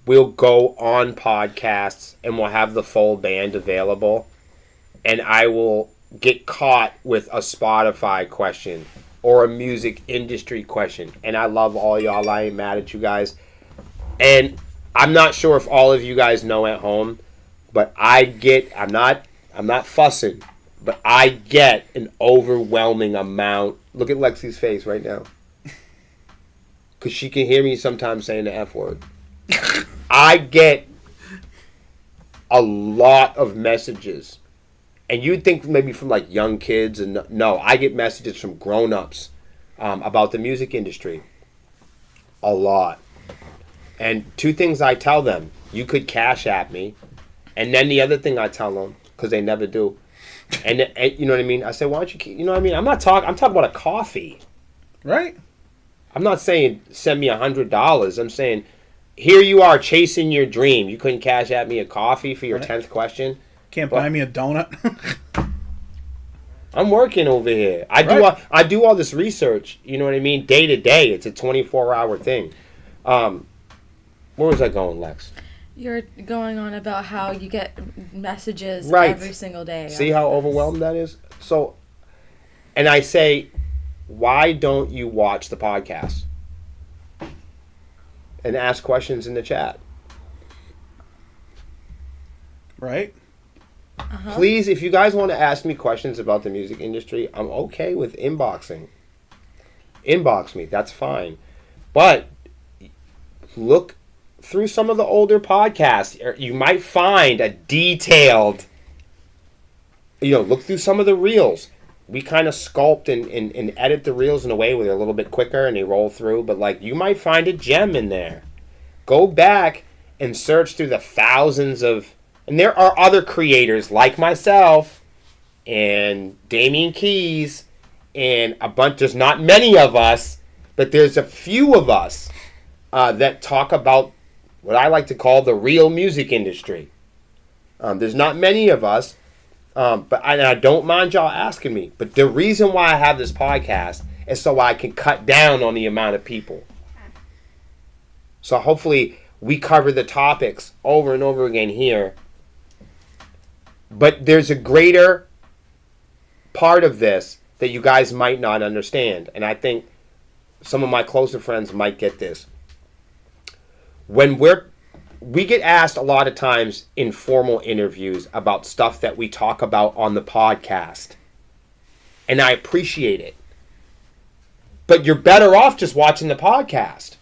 we'll go on podcasts and we'll have the full band available, and I will get caught with a Spotify question or a music industry question. And I love all y'all. I ain't mad at you guys. And I'm not sure if all of you guys know at home, but I'm not fussing, but I get an overwhelming amount. Look at Lexi's face right now. Because she can hear me sometimes saying the F word. I get a lot of messages. And you'd think maybe from like young kids. And no, I get messages from grown-ups about the music industry. A lot. And two things I tell them. You could cash at me. And then the other thing I tell them, because they never do. And you know what I mean? I say, why don't you, you know what I mean? I'm talking about a coffee. Right. I'm not saying send me $100. I'm saying, here you are chasing your dream. You couldn't cash at me a coffee for your 10th question. Can't buy me a donut. I'm working over here. I do all this research, you know what I mean, day to day. It's a 24-hour thing. Where was I going, Lex? You're going on about how you get messages every single day. See how overwhelmed that is? So, and I say, why don't you watch the podcast? And ask questions in the chat. Right? Uh-huh. Please, if you guys want to ask me questions about the music industry, I'm okay with inboxing. Inbox me, that's fine. But look through some of the older podcasts. You might find a detailed, look through some of the reels. We kind of sculpt and edit the reels in a way where they're a little bit quicker and they roll through. But, like, you might find a gem in there. Go back and search through the thousands of... And there are other creators like myself and Damian Keys and a bunch. There's not many of us, but there's a few of us that talk about what I like to call the real music industry. There's not many of us, but I don't mind y'all asking me. But the reason why I have this podcast is so I can cut down on the amount of people. So hopefully we cover the topics over and over again here. But there's a greater part of this that you guys might not understand. And I think some of my closer friends might get this. When we get asked a lot of times in formal interviews about stuff that we talk about on the podcast. And I appreciate it. But you're better off just watching the podcast.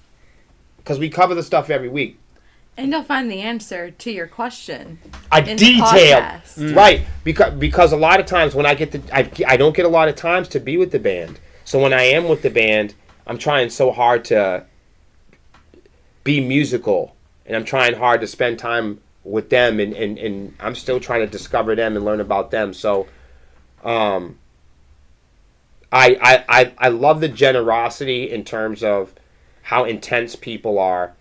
Because we cover the stuff every week. And you'll find the answer to your question. A detail. Right. Because a lot of times when I don't get a lot of times to be with the band. So when I am with the band, I'm trying so hard to be musical. And I'm trying hard to spend time with them. And I'm still trying to discover them and learn about them. So I love the generosity in terms of how intense people are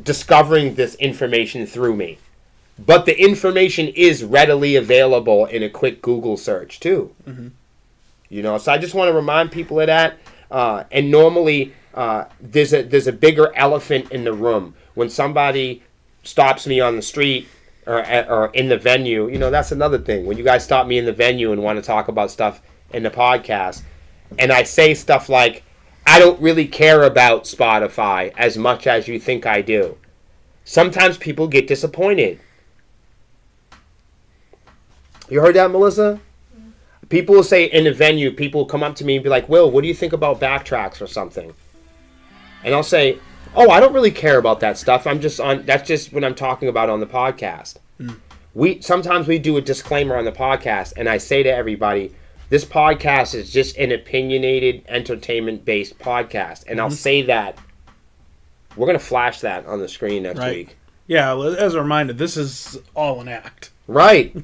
discovering this information through me. But the information is readily available in a quick Google search too. Mm-hmm. So I just want to remind people of that. And normally there's a bigger elephant in the room. When somebody stops me on the street or in the venue, that's another thing. When you guys stop me in the venue and want to talk about stuff in the podcast, and I say stuff like, I don't really care about Spotify as much as you think I do. Sometimes people get disappointed. You heard that, Melissa? Mm-hmm. People will say in a venue, people will come up to me and be like, Will, what do you think about backtracks or something? And I'll say, oh, I don't really care about that stuff. That's just what I'm talking about on the podcast. Mm. Sometimes we do a disclaimer on the podcast, and I say to everybody, this podcast is just an opinionated, entertainment-based podcast. And I'll say that. We're going to flash that on the screen next week. Yeah, as a reminder, this is all an act. Right.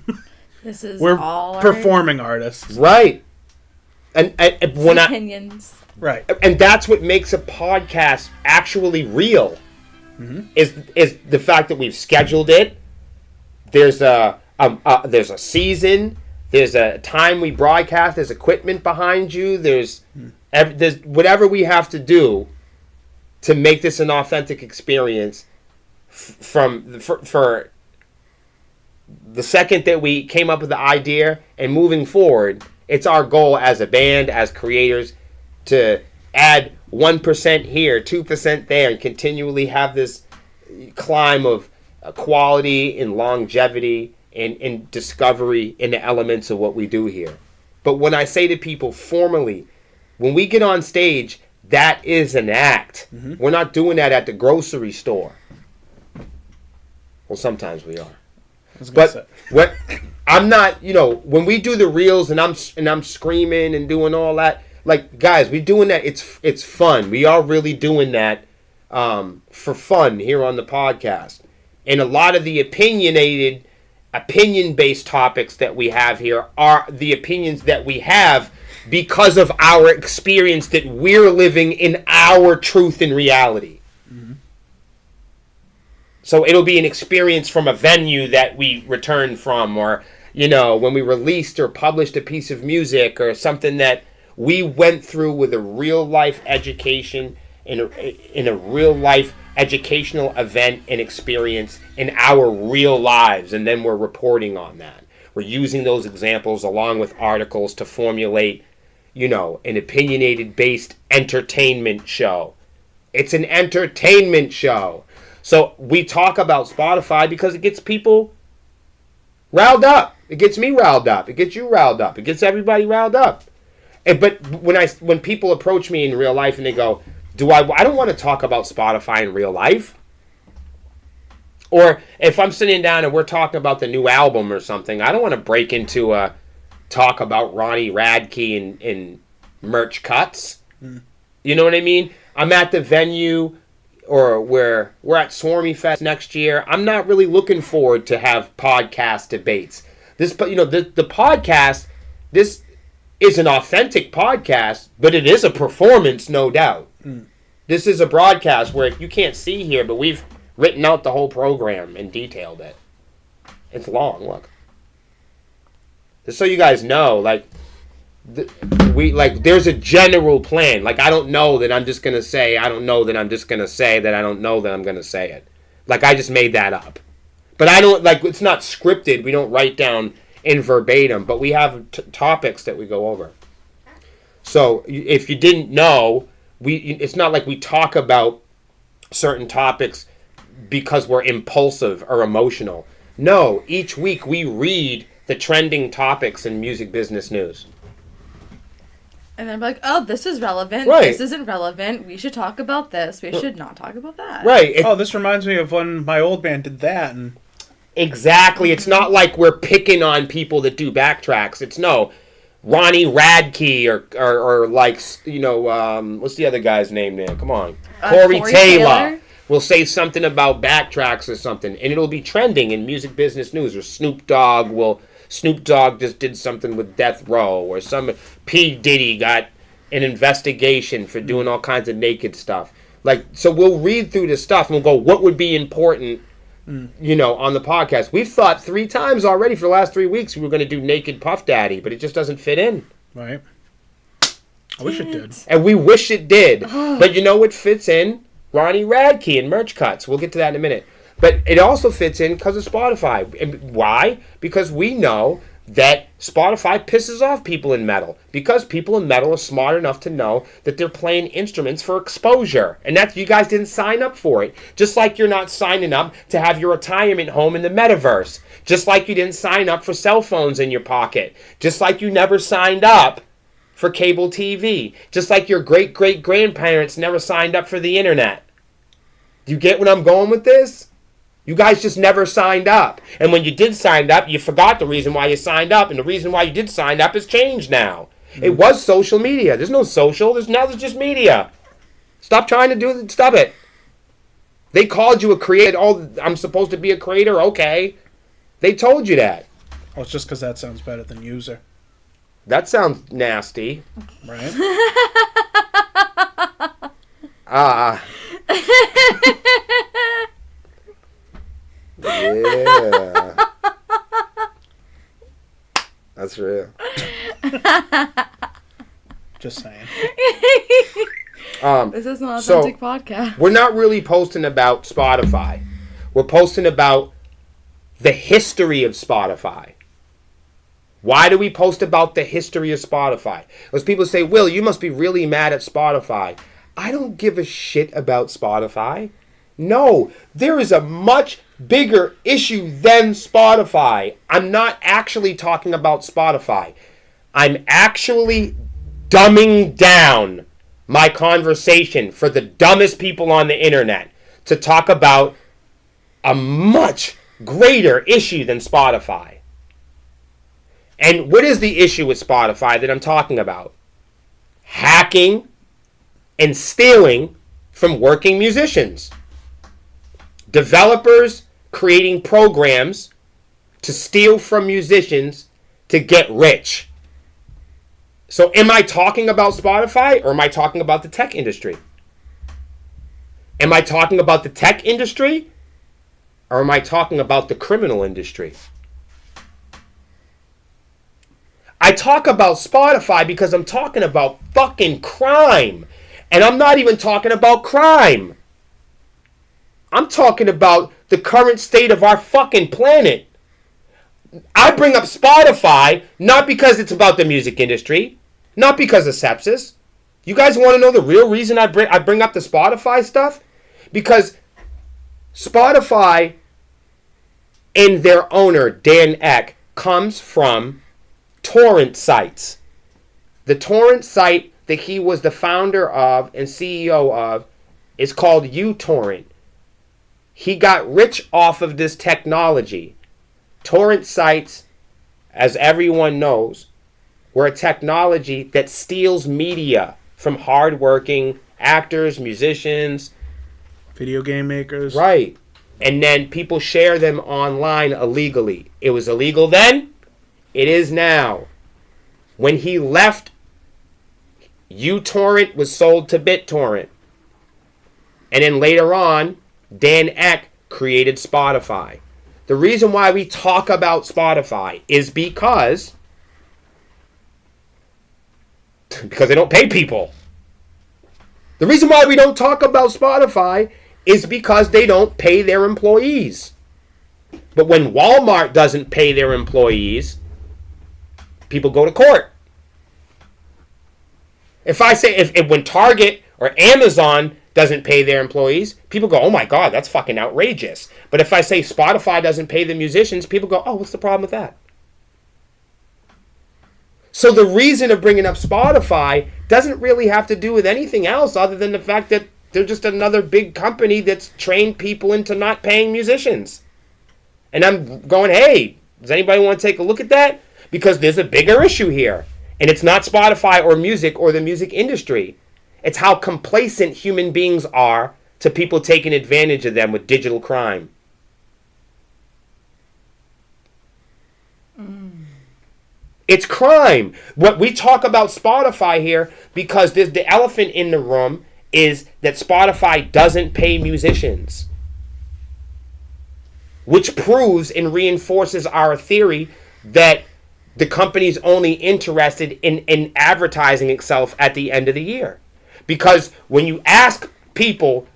We're all performing artists. Right. And when opinions. Right. And that's what makes a podcast actually real. Mm-hmm. Is the fact that we've scheduled it. There's a season. There's a time we broadcast. There's equipment behind you. There's whatever we have to do to make this an authentic experience for the second that we came up with the idea and moving forward. It's our goal as a band, as creators, to add 1% here, 2% there, and continually have this climb of quality and longevity and discovery in the elements of what we do here. But when I say to people formally, when we get on stage, that is an act. Mm-hmm. We're not doing that at the grocery store. Well, sometimes we are. But what I'm not, when we do the reels and I'm screaming and doing all that, like, guys, we're doing that. It's fun. We are really doing that for fun here on the podcast. And a lot of the opinion-based topics that we have here are the opinions that we have because of our experience that we're living in our truth and reality. Mm-hmm. So it'll be an experience from a venue that we returned from, or, when we released or published a piece of music or something that we went through with a real-life education in a real-life educational event and experience in our real lives, and then we're reporting on that. We're using those examples along with articles to formulate, an opinionated-based entertainment show. It's an entertainment show. So we talk about Spotify because it gets people riled up. It gets me riled up. It gets you riled up. It gets everybody riled up. But when people approach me in real life and they go, I don't want to talk about Spotify in real life. Or if I'm sitting down and we're talking about the new album or something, I don't want to break into a talk about Ronnie Radke and merch cuts. Mm. You know what I mean? I'm at the venue, or we're at Swarmy Fest next year. I'm not really looking forward to have podcast debates. The podcast, this is an authentic podcast, but it is a performance, no doubt. Mm. This is a broadcast where you can't see here, but we've written out the whole program and detailed it. It's long, look. Just so you guys know, there's a general plan. Like, I don't know that I'm just going to say, I don't know that I'm just going to say that I don't know that I'm going to say it. Like, I just made that up. But I don't, it's not scripted. We don't write down in verbatim, but we have topics that we go over. So, if you didn't know, it's not like we talk about certain topics because we're impulsive or emotional. No, each week we read the trending topics in music business news. And then be like, oh, this is relevant. Right. This isn't relevant. We should talk about this. We should not talk about that. Right. This reminds me of when my old band did that. And exactly. It's not like we're picking on people that do backtracks. It's Ronnie Radke or what's the other guy's name there? Come on. Corey Taylor will say something about backtracks or something, and it'll be trending in music business news. Or Snoop Dogg just did something with Death Row, or some P. Diddy got an investigation for doing all kinds of naked stuff. So we'll read through this stuff and we'll go, what would be important, on the podcast? We've thought 3 times already for the last 3 weeks we were going to do Naked Puff Daddy, but it just doesn't fit in. Right. I wish it did. And we wish it did. But you know what fits in? Ronnie Radke and merch cuts. We'll get to that in a minute. But it also fits in because of Spotify. And why? Because we know that Spotify pisses off people in metal. Because people in metal are smart enough to know that they're playing instruments for exposure. And that's, you guys didn't sign up for it. Just like you're not signing up to have your retirement home in the metaverse. Just like you didn't sign up for cell phones in your pocket. Just like you never signed up for cable TV. Just like your great-great-grandparents never signed up for the internet. Do you get what I'm going with this? You guys just never signed up. And when you did sign up, you forgot the reason why you signed up. And the reason why you did sign up has changed now. Mm-hmm. It was social media. There's no social. There's just media. Stop trying to do it. Stop it. They called you a creator. Oh, I'm supposed to be a creator? Okay. They told you that. Well, it's just because that sounds better than user. That sounds nasty. Right? Yeah. That's real. Just saying. This is an authentic podcast. We're not really posting about Spotify. We're posting about the history of Spotify. Why do we post about the history of Spotify? Because people say, Will, you must be really mad at Spotify. I don't give a shit about Spotify. No, there is a much bigger issue than Spotify. I'm not actually talking about Spotify. I'm actually dumbing down my conversation for the dumbest people on the internet to talk about a much greater issue than Spotify. And what is the issue with Spotify that I'm talking about? Hacking and stealing from working musicians. Developers creating programs to steal from musicians to get rich. So am I talking about Spotify or am I talking about the tech industry? Am I talking about the tech industry or am I talking about the criminal industry? I talk about Spotify because I'm talking about fucking crime. And I'm not even talking about crime. I'm talking about the current state of our fucking planet. I bring up Spotify not because it's about the music industry, not because of sepsis. You guys want to know the real reason I bring up the Spotify stuff? Because Spotify and their owner, Dan Eck, comes from torrent sites. The torrent site that he was the founder of and CEO of is called uTorrent. He got rich off of this technology. Torrent sites, as everyone knows, were a technology that steals media from hardworking actors, musicians, video game makers. Right. And then people share them online illegally. It was illegal then. It is now. When he left, uTorrent was sold to BitTorrent. And then later on, Dan Eck created Spotify. The reason why we talk about Spotify is because they don't pay people. The reason why we don't talk about Spotify is because they don't pay their employees. But when Walmart doesn't pay their employees, people go to court. If I say, if when Target or Amazon doesn't pay their employees, people go, oh my God, that's fucking outrageous. But if I say Spotify doesn't pay the musicians, people go, oh, what's the problem with that? So the reason of bringing up Spotify doesn't really have to do with anything else other than the fact that they're just another big company that's trained people into not paying musicians. And I'm going, hey, does anybody want to take a look at that? Because there's a bigger issue here. And it's not Spotify or music or the music industry. It's how complacent human beings are to people taking advantage of them with digital crime. It's crime. What we talk about Spotify here, because there's the elephant in the room, is that Spotify doesn't pay musicians. Which proves and reinforces our theory that the company's only interested in advertising itself at the end of the year. Because when you ask people,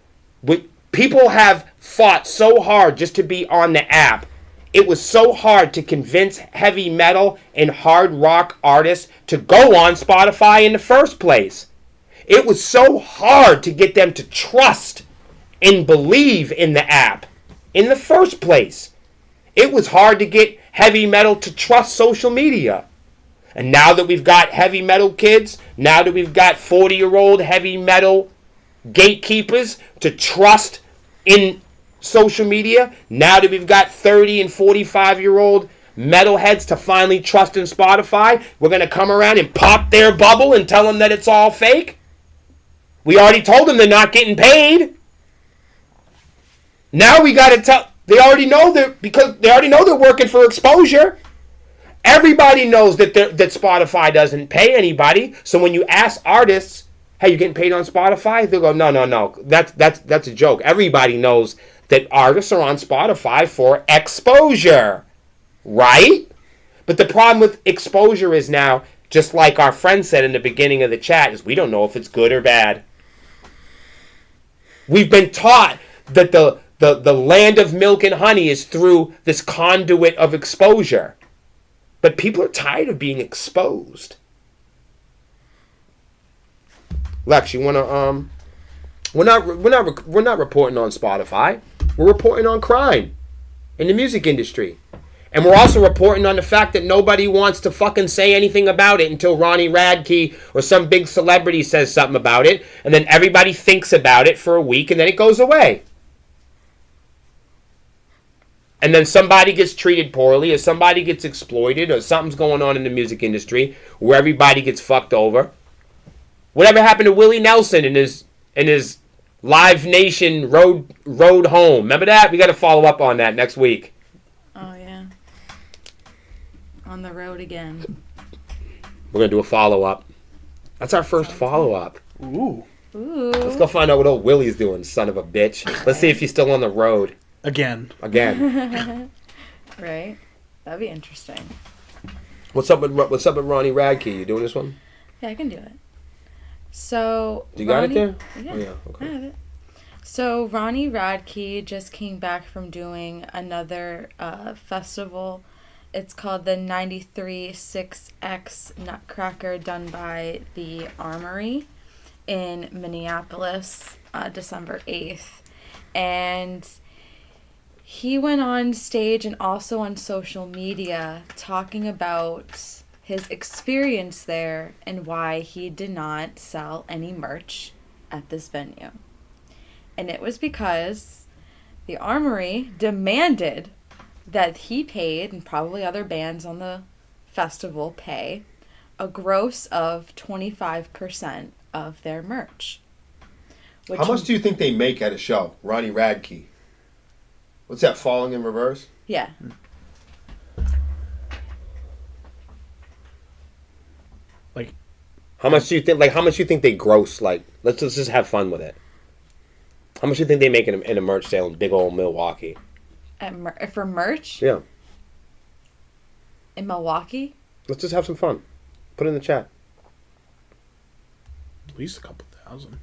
people have fought so hard just to be on the app. It was so hard to convince heavy metal and hard rock artists to go on Spotify in the first place. It was so hard to get them to trust and believe in the app in the first place. It was hard to get heavy metal to trust social media. And now that we've got heavy metal kids, now that we've got 40-year-old heavy metal gatekeepers to trust in social media, now that we've got 30 and 45-year-old metalheads to finally trust in Spotify, we're going to come around and pop their bubble and tell them that it's all fake? We already told them they're not getting paid. Now we got to tell... They already know they're working for exposure. Everybody knows that Spotify doesn't pay anybody. So when you ask artists, "Hey, you getting paid on Spotify?" They'll go, "No. That's a joke." Everybody knows that artists are on Spotify for exposure, right? But the problem with exposure is now, just like our friend said in the beginning of the chat, is we don't know if it's good or bad. We've been taught that the land of milk and honey is through this conduit of exposure. But people are tired of being exposed. Lex, you wanna we're not reporting on Spotify. We're reporting on crime in the music industry. And we're also reporting on the fact that nobody wants to fucking say anything about it until Ronnie Radke or some big celebrity says something about it, and then everybody thinks about it for a week, and then it goes away. And then somebody gets treated poorly, or somebody gets exploited, or something's going on in the music industry where everybody gets fucked over. Whatever happened to Willie Nelson and his Live Nation road home? Remember that? We got to follow up on that next week. Oh yeah. On the road again. We're gonna do a follow up. That's our first follow up. Ooh. Let's go find out what old Willie's doing, son of a bitch. Let's see if he's still on the road. Again. Right. That'd be interesting. What's up with Ronnie Radke? You doing this one? Yeah, I can do it. So you got it there? Yeah, oh, yeah. Okay. I have it. So Ronnie Radke just came back from doing another festival. It's called the 93 6X Nutcracker, done by the Armory in Minneapolis, December 8th. And he went on stage and also on social media talking about his experience there and why he did not sell any merch at this venue. And it was because the Armory demanded that he paid, and probably other bands on the festival pay, a gross of 25% of their merch. How much do you think they make at a show? Ronnie Radke. What's that, Falling in Reverse? Yeah. Like, how much do you think? Like, how much do you think they gross? Like, let's just have fun with it. How much do you think they make in a merch sale in big old Milwaukee? For merch? Yeah. In Milwaukee? Let's just have some fun. Put it in the chat. at least a couple thousand.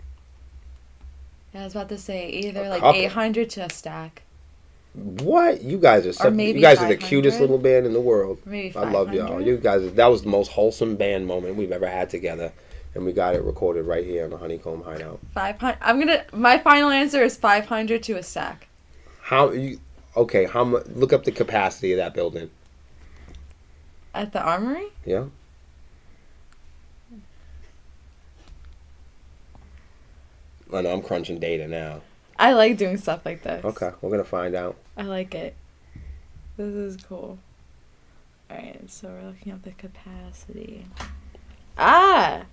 Yeah, I was about to say either like couple. 800 to a stack. What? You guys are Or maybe you guys are the 500? cutest little band in the world. Maybe I love y'all. 500? You guys, that was the most wholesome band moment we've ever had together. And we got it recorded right here on the Honeycomb Hideout. 500. My final answer is 500 to a stack. Okay, how much? Look up the capacity of that building. At the Armory? Yeah. I know I'm crunching data now. I like doing stuff like this. Okay, we're gonna find out. I like it. This is cool. Alright, so we're looking up the capacity. Ah!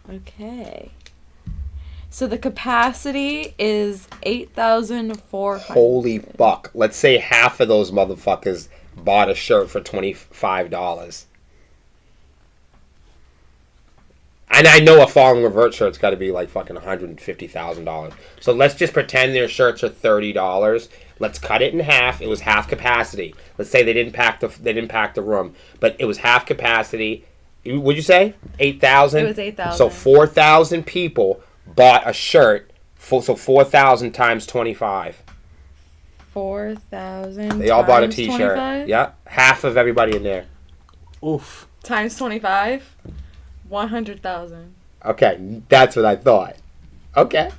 Okay. So the capacity is 8,400. Holy fuck! Let's say half of those motherfuckers bought a shirt for $25. And I know a Falling Revert shirt's got to be like fucking $150,000. So let's just pretend their shirts are $30. Let's cut it in half. It was half capacity. Let's say they didn't pack the room, but it was half capacity. What'd you say? 8,000. It was 8,000. So 4,000 people bought a shirt. So 4,000 times 25. 4,000. They all bought a T-shirt. 25? Yeah, half of everybody in there. Oof. Times 25. 100,000. Okay, that's what I thought. Okay.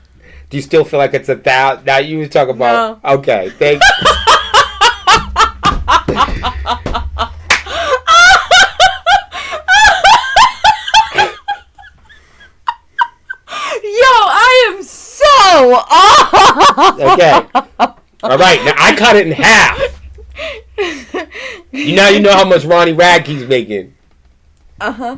Do you still feel like it's 1,000? Now you talk about. No. Okay, thanks. Yo, I am so off. Okay. All right, now I cut it in half. You know how much Ronnie Radke's making. Uh-huh.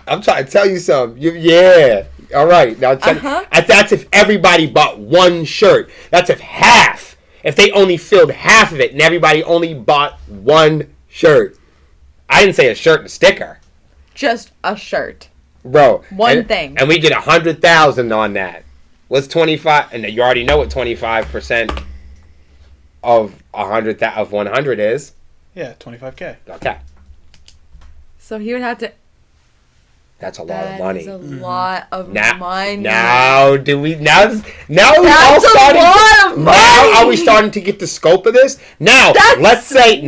I'm trying to tell you something. Yeah. All right. Now, that's if everybody bought one shirt. That's if half. If they only filled half of it and everybody only bought one shirt. I didn't say a shirt and a sticker. Just a shirt. Bro. One thing. And we did 100,000 on that. What's 25? And you already know what 25% of 100 is. Yeah, $25K. Okay. So he would have to... That's a lot of money. That is a lot of Now, money. now are we That's all starting? a lot of money. Now are we starting to get the scope of this? Now let's say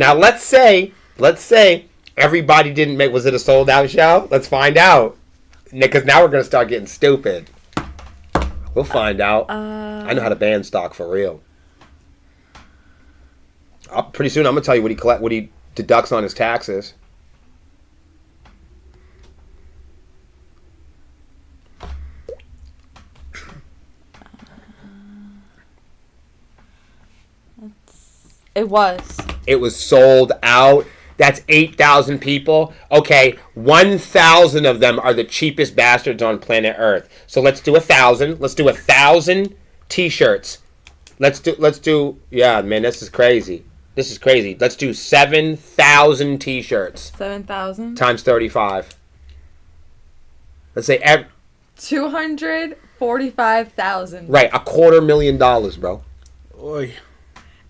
everybody didn't make. Was it a sold out show? Let's find out. Because now we're gonna start getting stupid. We'll find out. I know how to ban stock for real. Pretty soon I'm gonna tell you what he deducts on his taxes. It was sold out. That's 8,000 people. Okay, 1,000 of them are the cheapest bastards on planet Earth. So let's do 1,000. Let's do 1,000 T-shirts. Let's do. Yeah, man, this is crazy. Let's do 7,000 T-shirts. 7,000 times 35. Let's say 245,000. right, $250,000, bro. Oy.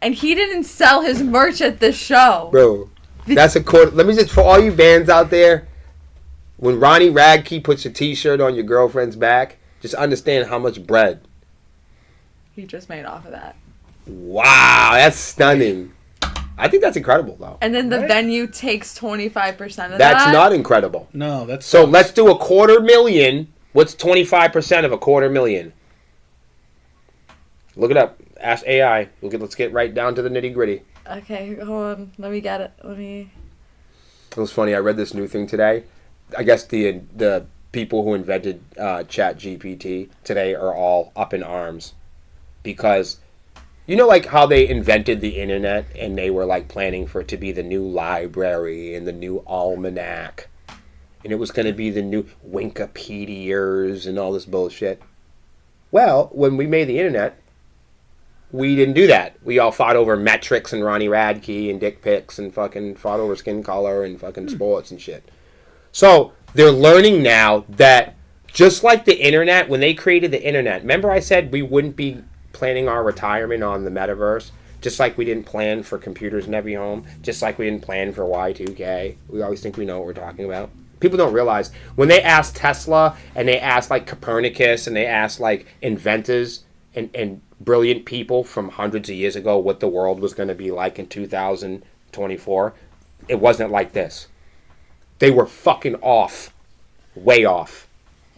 And he didn't sell his merch at the show. Bro, that's a quarter. Let me just, for all you bands out there, when Ronnie Radke puts a T-shirt on your girlfriend's back, just understand how much bread. He just made off of that. Wow, that's stunning. I think that's incredible, though. And then the Right. venue takes 25% of that. That's not incredible. No, that's So let's do $250,000. What's 25% of $250,000? Look it up. Ask AI. Let's get right down to the nitty gritty. Okay, hold on. Let me get it. It was funny. I read this new thing today. I guess the people who invented ChatGPT today are all up in arms because you know, like how they invented the internet and they were like planning for it to be the new library and the new almanac, and it was going to be the new Wikipeedias and all this bullshit. Well, when we made the internet, we didn't do that. We all fought over metrics and Ronnie Radke and dick pics and fucking fought over skin color and fucking sports and shit. So they're learning now that just like the internet, when they created the internet, remember I said we wouldn't be planning our retirement on the metaverse? Just like we didn't plan for computers in every home. Just like we didn't plan for Y2K. We always think we know what we're talking about. People don't realize when they ask Tesla and they ask like Copernicus and they ask like inventors and brilliant people from hundreds of years ago what the world was going to be like in 2024, it wasn't like this. They were fucking off. Way off.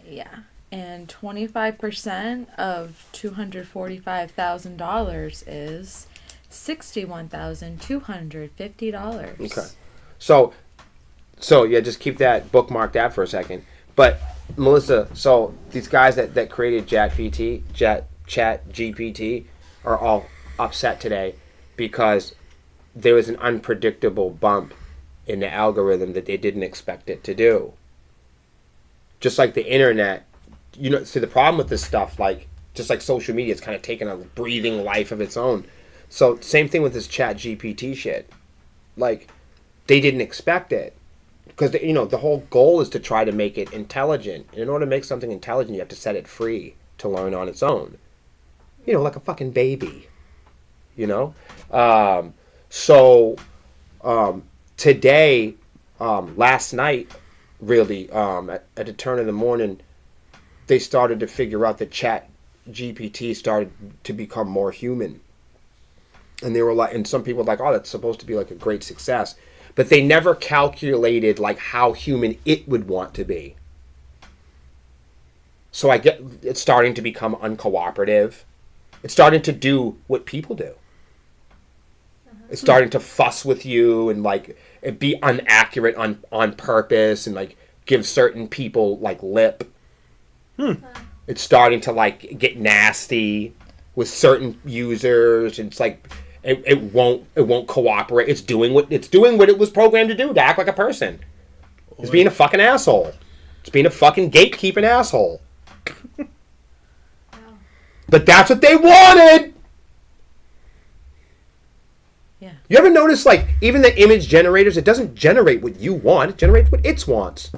Yeah. And 25% of $245,000 is $61,250. Okay. So yeah, just keep that, bookmark that for a second. But Melissa, so these guys that created ChatGPT are all upset today because there was an unpredictable bump in the algorithm that they didn't expect it to do. Just like the internet, you know, see the problem with this stuff, like just like social media, it's kind of taken a breathing life of its own. So same thing with this ChatGPT shit. Like they didn't expect it. Because, you know, the whole goal is to try to make it intelligent. And in order to make something intelligent, you have to set it free to learn on its own. You know, like a fucking baby. You know? Today, last night, really, at the turn of the morning, they started to figure out that ChatGPT started to become more human. And they were like, and some people were like, oh, that's supposed to be like a great success. But they never calculated like how human it would want to be. So I get it's starting to become uncooperative. It's starting to do what people do. It's starting to fuss with you and like be inaccurate on purpose and like give certain people like lip. It's starting to like get nasty with certain users, and it's like it won't cooperate. It's doing what it was programmed to do, to act like a person. It's being a fucking asshole. It's being a fucking gatekeeping asshole. But that's what they wanted. Yeah. You ever notice, like, even the image generators, it doesn't generate what you want. It generates what it wants.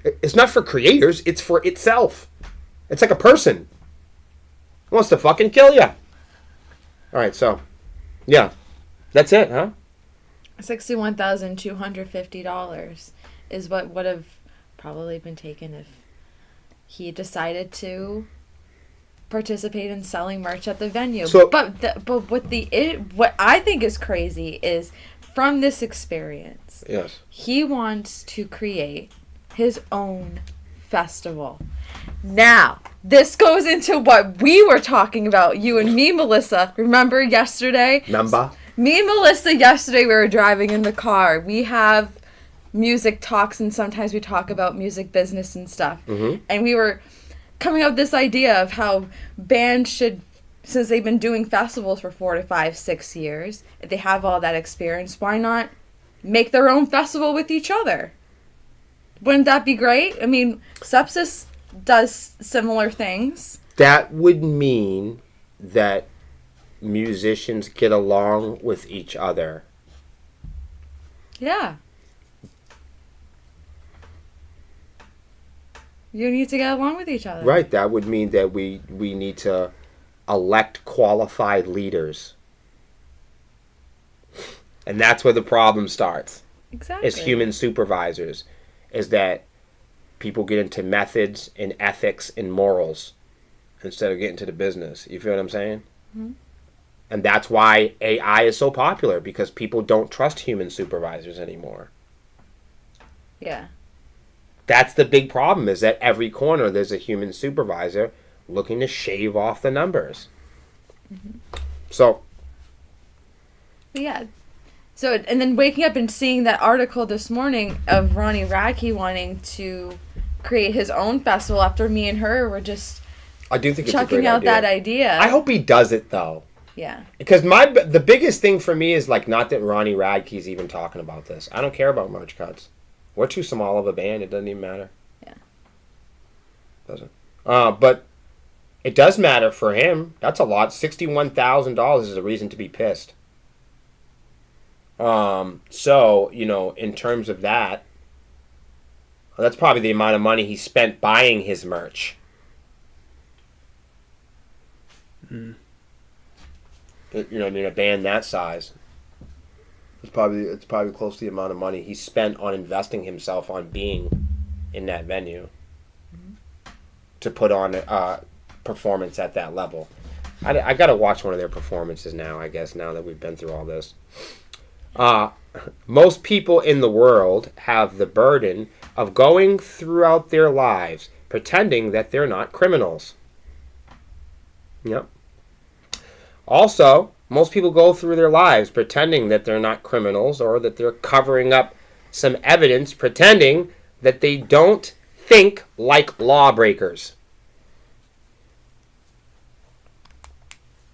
It's not for creators. It's for itself. It's like a person. It wants to fucking kill you. All right, so, yeah. That's it, huh? $61,250 is what would have probably been taken if he decided to participate in selling merch at the venue. So- but what I think is crazy is from this experience, Yes. he wants to create his own festival. Now, this goes into what we were talking about, you and me, Melissa. Remember yesterday? Number? Me and Melissa yesterday, we were driving in the car. We have music talks, and sometimes we talk about music business and stuff. Mm-hmm. And we were coming up with this idea of how bands should, since they've been doing festivals for 4 to 5, 6 years, if they have all that experience, why not make their own festival with each other? Wouldn't that be great? I mean, Sepsis does similar things. That would mean that musicians get along with each other. Yeah. You need to get along with each other. Right. That would mean that we need to elect qualified leaders. And that's where the problem starts. Exactly. As human supervisors, is that people get into methods and ethics and morals instead of getting to the business. You feel what I'm saying? Mm-hmm. And that's why AI is so popular, because people don't trust human supervisors anymore. Yeah. That's the big problem, is that every corner there's a human supervisor looking to shave off the numbers. Mm-hmm. So, But yeah. So, and then waking up and seeing that article this morning of Ronnie Radke wanting to create his own festival after me and her were just I do think it's a chucking great out idea. that idea. I hope he does it, though. Yeah. Because the biggest thing for me is, like, not that Ronnie Radke's even talking about this. I don't care about merch cuts. We're too small of a band. It doesn't even matter. Yeah. Doesn't. But it does matter for him. That's a lot. $61,000 is a reason to be pissed. So, in terms of that, that's probably the amount of money he spent buying his merch. A band that size. It's probably close to the amount of money he spent on investing himself on being in that venue to put on a performance at that level. I got to watch one of their performances now, I guess, now that we've been through all this. Most people in the world have the burden of going throughout their lives pretending that they're not criminals. Yep. Also, most people go through their lives pretending that they're not criminals, or that they're covering up some evidence, pretending that they don't think like lawbreakers.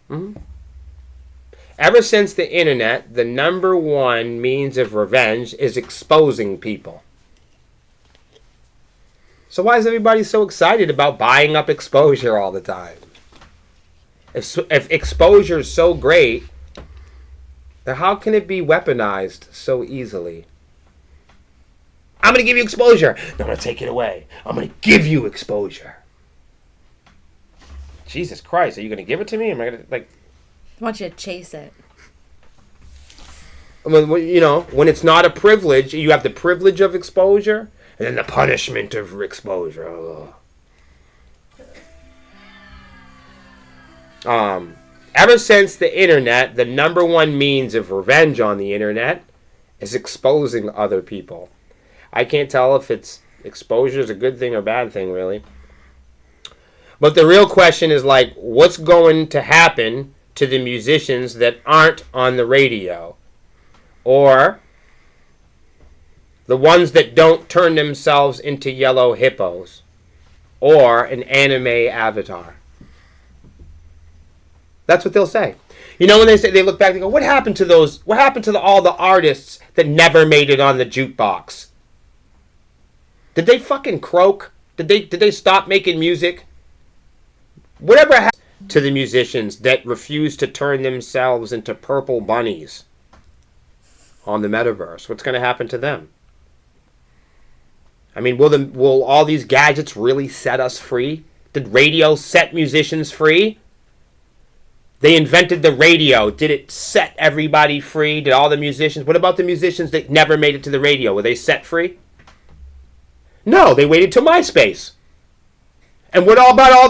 Mm-hmm. Ever since the internet, the number one means of revenge is exposing people. So why is everybody so excited about buying up exposure all the time? If exposure is so great, then how can it be weaponized so easily? I'm going to give you exposure. No, I'm going to take it away. I'm going to give you exposure. Jesus Christ, are you going to give it to me? Am I going to, I want you to chase it. When it's not a privilege, you have the privilege of exposure, and then the punishment of exposure. Ever since the internet, the number one means of revenge on the internet is exposing other people. I can't tell if exposure is a good thing or bad thing, really. But the real question is, what's going to happen to the musicians that aren't on the radio? Or the ones that don't turn themselves into yellow hippos? Or an anime avatar? That's what they'll say. When they look back, they go, what happened to those? What happened to all the artists that never made it on the jukebox? Did they fucking croak? Did they stop making music? Whatever happened to the musicians that refuse to turn themselves into purple bunnies on the metaverse? What's going to happen to them? I mean, will all these gadgets really set us free? Did radio set musicians free? They invented the radio. Did it set everybody free? Did all the musicians? What about the musicians that never made it to the radio? Were they set free? No, they waited till MySpace. And what about all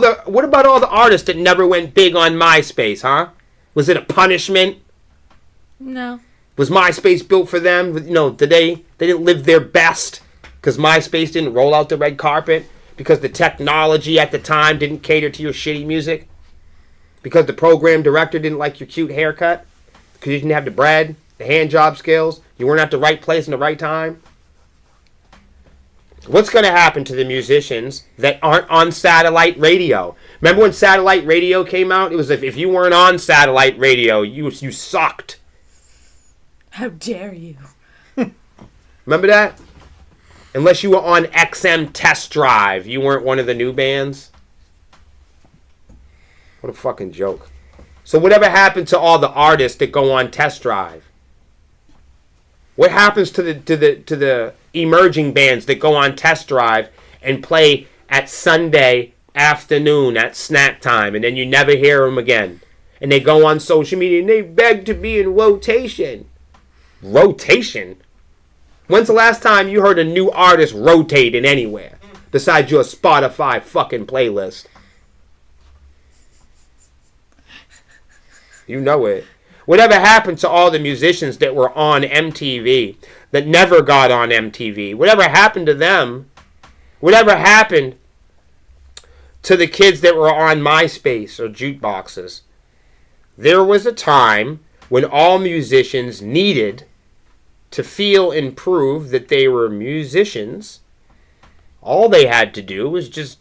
the artists that never went big on MySpace, huh? Was it a punishment? No. Was MySpace built for them? You know, they didn't live their best because MySpace didn't roll out the red carpet, because the technology at the time didn't cater to your shitty music, because the program director didn't like your cute haircut, because you didn't have the bread, the hand job skills, you weren't at the right place in the right time. What's going to happen to the musicians that aren't on satellite radio? Remember when satellite radio came out? It was if you weren't on satellite radio, you sucked. How dare you? Remember that? Unless you were on XM Test Drive, you weren't one of the new bands. What a fucking joke. So whatever happened to all the artists that go on Test Drive? What happens to the emerging bands that go on Test Drive and play at Sunday afternoon at snack time, and then you never hear them again? And they go on social media and they beg to be in rotation. Rotation? When's the last time you heard a new artist rotating anywhere besides your Spotify fucking playlist? You know it. Whatever happened to all the musicians that were on MTV, that never got on MTV? Whatever happened to them? Whatever happened to the kids that were on MySpace or jukeboxes? There was a time when all musicians needed to feel and prove that they were musicians. All they had to do was just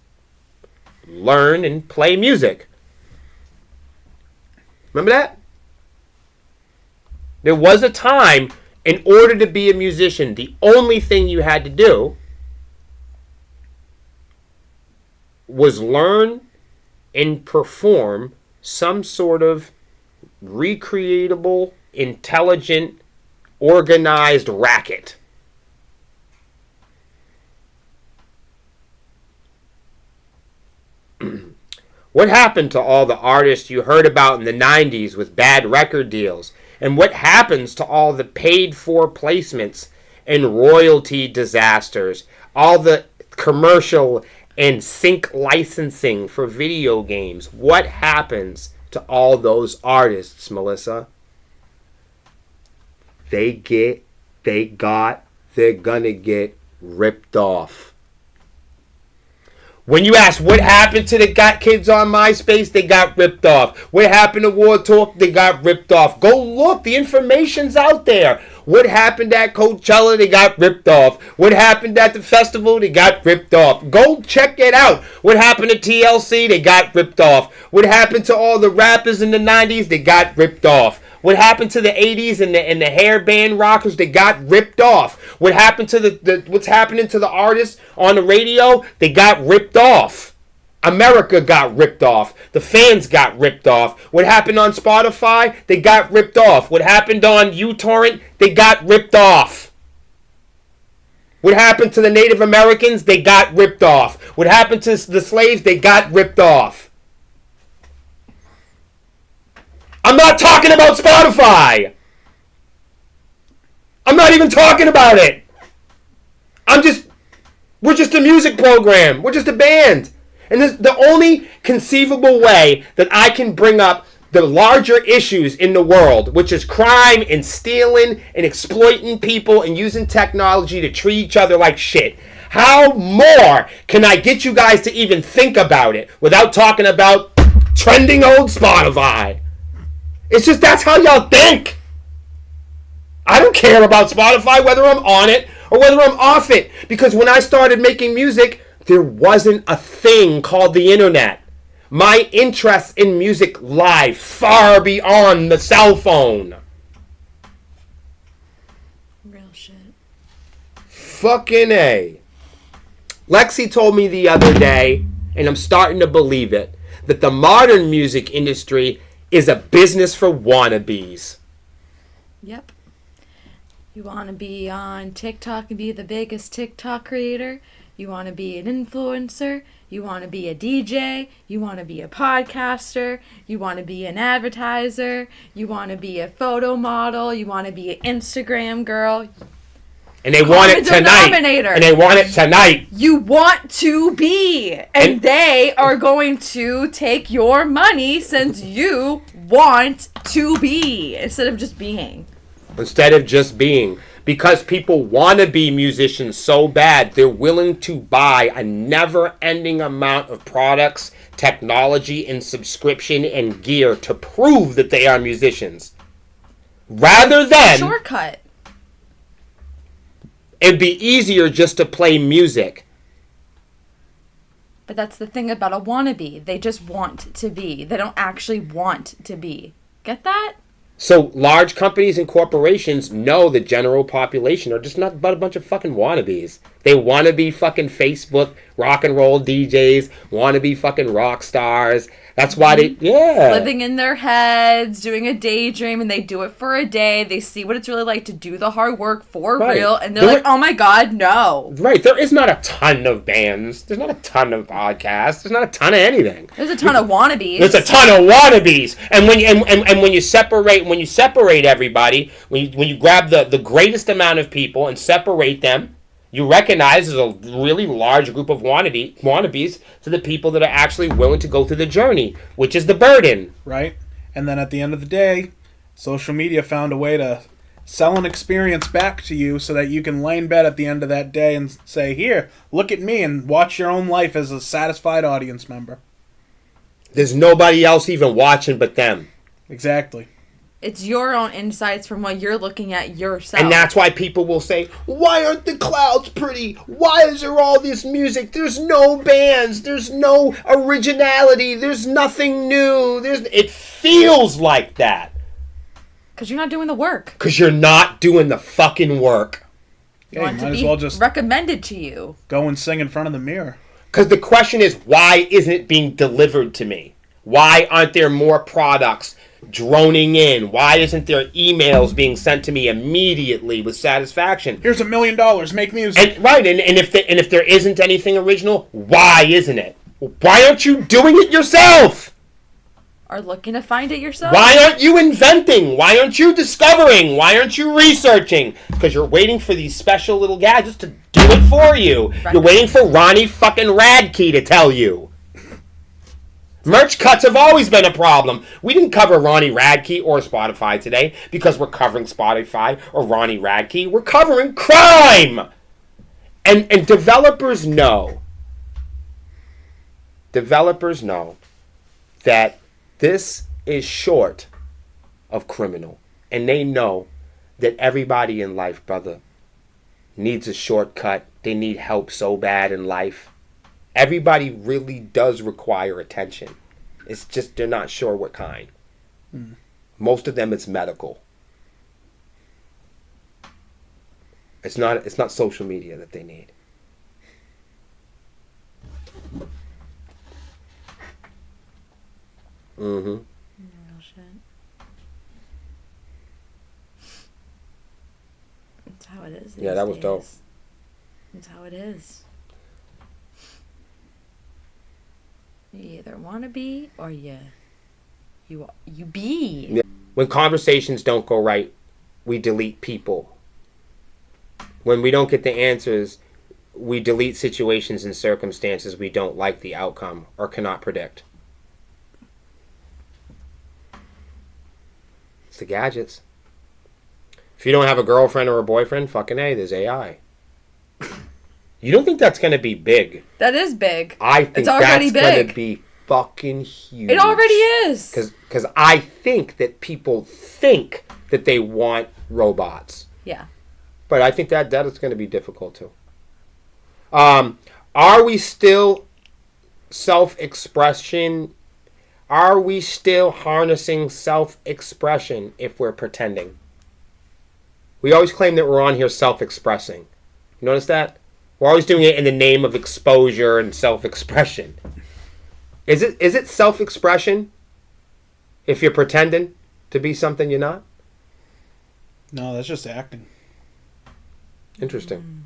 learn and play music. Remember that? There was a time, in order to be a musician, the only thing you had to do was learn and perform some sort of recreatable, intelligent, organized racket. What happened to all the artists you heard about in the 90s with bad record deals? And what happens to all the paid-for placements and royalty disasters? All the commercial and sync licensing for video games? What happens to all those artists, Melissa? They're gonna get ripped off. When you ask what happened to the kids on MySpace, they got ripped off. What happened to War Talk, they got ripped off. Go look, the information's out there. What happened at Coachella, they got ripped off. What happened at the festival, they got ripped off. Go check it out. What happened to TLC, they got ripped off. What happened to all the rappers in the 90s, they got ripped off. What happened to the 80s and the hair band rockers? They got ripped off. What happened to what's happening to the artists on the radio? They got ripped off. America got ripped off. The fans got ripped off. What happened on Spotify? They got ripped off. What happened on uTorrent? They got ripped off. What happened to the Native Americans? They got ripped off. What happened to the slaves? They got ripped off. I'm not talking about Spotify. I'm not even talking about it. We're just a music program. We're just a band. And this, the only conceivable way that I can bring up the larger issues in the world, which is crime and stealing and exploiting people and using technology to treat each other like shit. How more can I get you guys to even think about it without talking about trending old Spotify? It's just that's how y'all think. I don't care about Spotify, whether I'm on it or whether I'm off it. Because when I started making music, there wasn't a thing called the internet. My interest in music lie far beyond the cell phone. Real shit. Fucking A. Lexi told me the other day, and I'm starting to believe it, that the modern music industry is a business for wannabes. Yep. You want to be on TikTok and be the biggest TikTok creator? You want to be an influencer? You want to be a DJ? You want to be a podcaster? You want to be an advertiser? You want to be a photo model? You want to be an Instagram girl? And they want it tonight. And they want it tonight. You want to be. And they are going to take your money since you want to be. Instead of just being. Because people want to be musicians so bad, they're willing to buy a never-ending amount of products, technology, and subscription and gear to prove that they are musicians. Rather than... Shortcut. It'd be easier just to play music. But that's the thing about a wannabe. They just want to be. They don't actually want to be. Get that? So large companies and corporations know the general population are just not but a bunch of fucking wannabes. They want to be fucking Facebook rock and roll DJs, want to be fucking rock stars. That's why living in their heads, doing a daydream, and they do it for a day. They see what it's really like to do the hard work for real, and they're like, oh my god, no. Right, there is not a ton of bands. There's not a ton of podcasts. There's not a ton of anything. There's a ton of wannabes. There's a ton of wannabes. And when you separate everybody, when you grab the greatest amount of people and separate them, you recognize there's a really large group of wannabes to the people that are actually willing to go through the journey, which is the burden. Right. And then at the end of the day, social media found a way to sell an experience back to you so that you can lay in bed at the end of that day and say, here, look at me, and watch your own life as a satisfied audience member. There's nobody else even watching but them. Exactly. It's your own insights from what you're looking at yourself. And that's why people will say, why aren't the clouds pretty? Why is there all this music? There's no bands. There's no originality. There's nothing new. It feels like that. Because you're not doing the work. Because you're not doing the fucking work. You want to be recommended to you. Go and sing in front of the mirror. Because the question is, why isn't it being delivered to me? Why aren't there more products droning in? Why isn't there emails being sent to me immediately with satisfaction? Here's $1 million, make music. And if there isn't anything original, why isn't it? Why aren't you doing it yourself? Or looking to find it yourself? Why aren't you inventing? Why aren't you discovering? Why aren't you researching? Because you're waiting for these special little gadgets to do it for you. Right. You're waiting for Ronnie fucking Radke to tell you. Merch cuts have always been a problem. We didn't cover Ronnie Radke or Spotify today because we're covering Spotify or Ronnie Radke. We're covering crime! And developers know. Developers know that this is short of criminal. And they know that everybody in life, brother, needs a shortcut. They need help so bad in life. Everybody really does require attention. It's just they're not sure what kind. Most of them it's medical. It's not social media that they need. Mm-hmm. Real shit. That's how it is. Yeah, that was dope. That's how it is. You either want to be or you be. Yeah. When conversations don't go right, we delete people. When we don't get the answers, we delete situations and circumstances we don't like the outcome or cannot predict. It's the gadgets. If you don't have a girlfriend or a boyfriend, fucking A, there's AI. You don't think that's going to be big? That is big. I think that's going to be fucking huge. It already is. Because I think that people think that they want robots. Yeah. But I think that is going to be difficult too. Are we still self-expression? Are we still harnessing self-expression if we're pretending? We always claim that we're on here self-expressing. You notice that? We're always doing it in the name of exposure and self-expression. Is it self-expression if you're pretending to be something you're not? No, that's just acting. Interesting.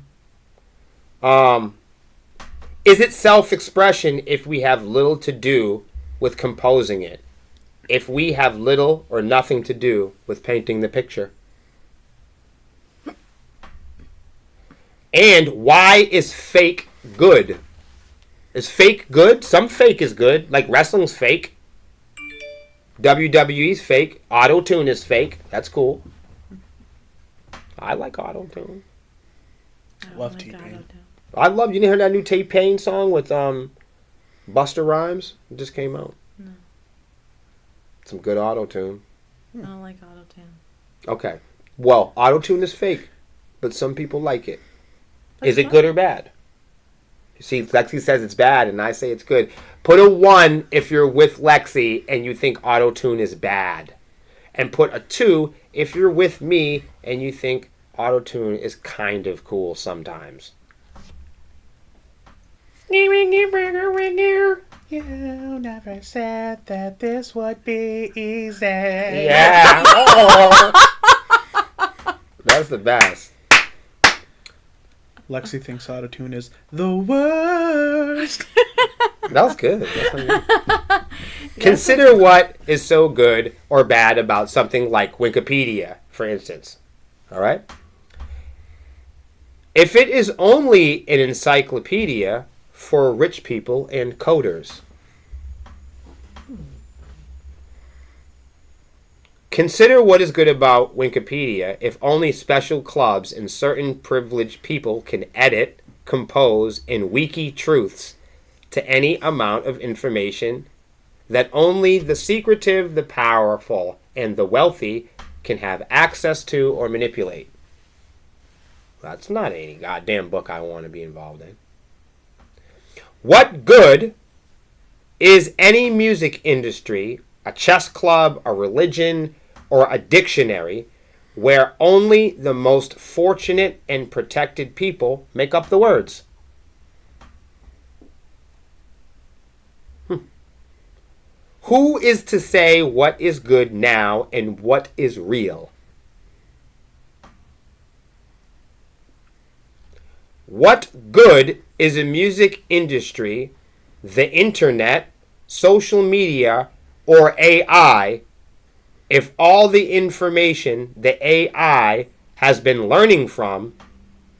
Is it self-expression if we have little to do with composing it? If we have little or nothing to do with painting the picture? And why is fake good? Is fake good? Some fake is good. Like wrestling's fake. WWE's fake. Auto-tune is fake. That's cool. I like auto-tune. Love T-Pain. I love, you didn't hear that new T-Pain song with Busta Rhymes? It just came out. No. Some good auto-tune. I don't like auto-tune. Okay. Well, auto-tune is fake, but some people like it. That's Is it fine. good or bad? You see, Lexi says it's bad, and I say it's good. Put a 1 if you're with Lexi and you think auto-tune is bad. And put a 2 if you're with me and you think auto-tune is kind of cool sometimes. You never said that this would be easy. Yeah. Oh. That's the best. Lexi thinks autotune is the worst. That was good. That's what Consider what is so good or bad about something like Wikipedia, for instance. All right? If it is only an encyclopedia for rich people and coders. Consider what is good about Wikipedia if only special clubs and certain privileged people can edit, compose, and wiki truths to any amount of information that only the secretive, the powerful, and the wealthy can have access to or manipulate. That's not any goddamn book I want to be involved in. What good is any music industry, a chess club, a religion, or a dictionary where only the most fortunate and protected people make up the words? Who is to say what is good now and what is real? What good is a music industry, the internet, social media, or AI if all the information the AI has been learning from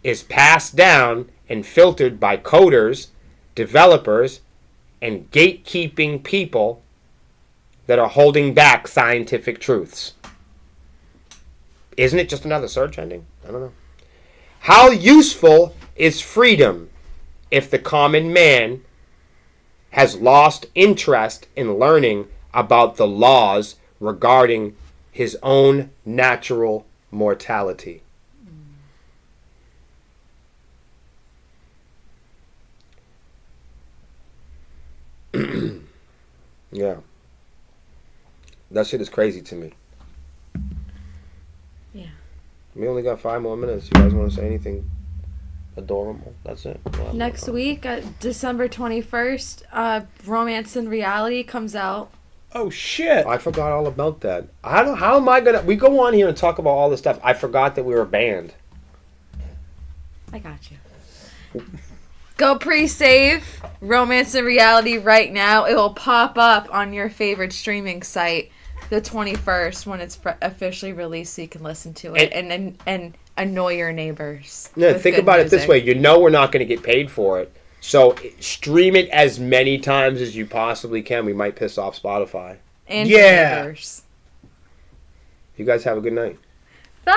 is passed down and filtered by coders, developers, and gatekeeping people that are holding back scientific truths? Isn't it just another search engine? I don't know. How useful is freedom if the common man has lost interest in learning about the laws regarding his own natural mortality? Yeah. That shit is crazy to me. Yeah. We only got 5 more minutes. You guys want to say anything adorable? That's it. Next week, December 21st, Romance and Reality comes out. Oh, shit. I forgot all about that. How am I going to... We go on here and talk about all this stuff. I forgot that we were banned. I got you. Go pre-save Romance and Reality right now. It will pop up on your favorite streaming site the 21st when it's officially released, so you can listen to it and annoy your neighbors. Yeah, think about it this way. You know we're not going to get paid for it. So stream it as many times as you possibly can. We might piss off Spotify. And your neighbors. You guys have a good night. Bye!